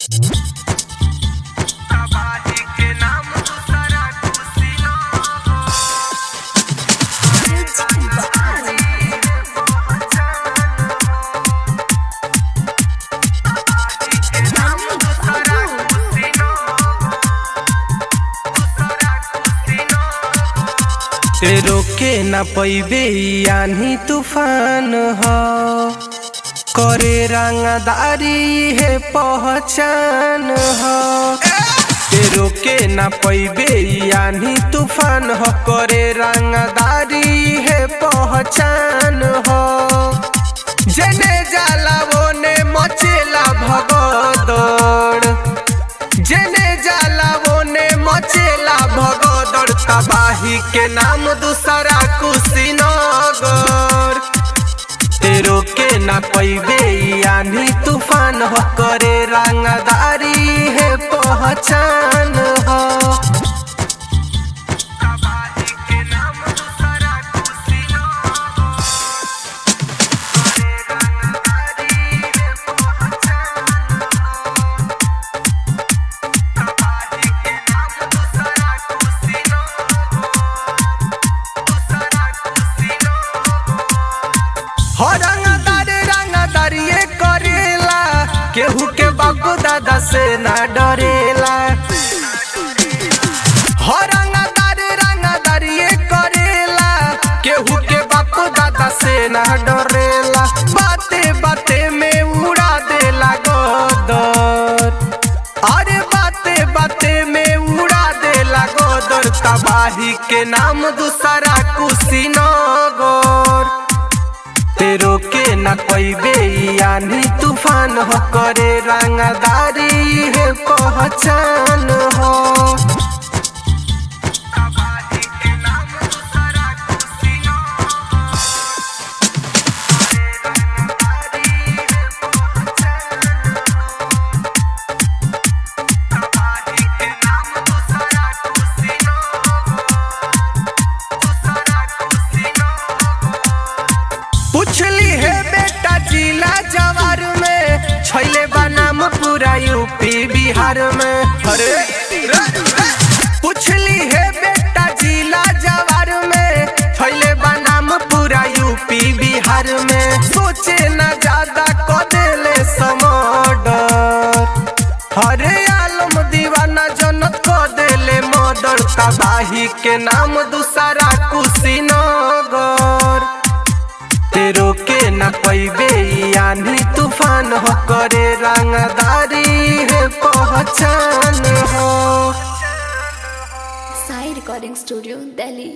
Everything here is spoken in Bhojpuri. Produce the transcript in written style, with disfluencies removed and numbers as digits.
तबाही के नाम दूसरा रोके न पैबे आनी तूफान ह करे रंगदारी है पहचान ह रोके न पैबे आनी तूफान ह करे रंगदारी है पहचान ह जने जाला woने मचेला भगदड़ जने जाला woने मचेला भगदड़ तबाही के नाम दूसरा कुशीनगर तेरो के ना पैबे आनी तूफान हो करे रंगदारी है पहचान हो तबाही के नाम दूसरा कुशीनगर करे रंगदारी है पहचान हो तबाही के नाम दूसरा कुशीनगर हो रंगदारिये करेला केहू के बापू दादा से ना डरेला हो रंगदारिये करेला केहू के बापू दादा से ना डरेला बाते बाते में उड़ा देला गोदर अरे बाते बाते में उड़ा देला गोदर तबाही के नाम दूसरा कुशीनगर तेरो के न पैबे आनी तूफान हो करे रंगदारी है पहचान हो तबाही के नाम दूसरा कुशीनगर करे रंगदारी है पहचान हो तबाही के नाम दूसरा कुशीनगर पूछली है बेटा जिला जवार में छैले बनाम पूरा यूपी बिहार में अरे पूछली है बेटा जिला जवार में छैले बनाम पूरा यूपी बिहार में सोचे न ज्यादा क देले समडर अरे आलम दीवाना जनत क देले मर्डर तबाही के नाम दूसरा कुशीनगर तेरो के न पैबे आनी तूफान हो करे रंगदारी है पहचान हो। साई रिकॉर्डिंग स्टूडियो दिल्ली।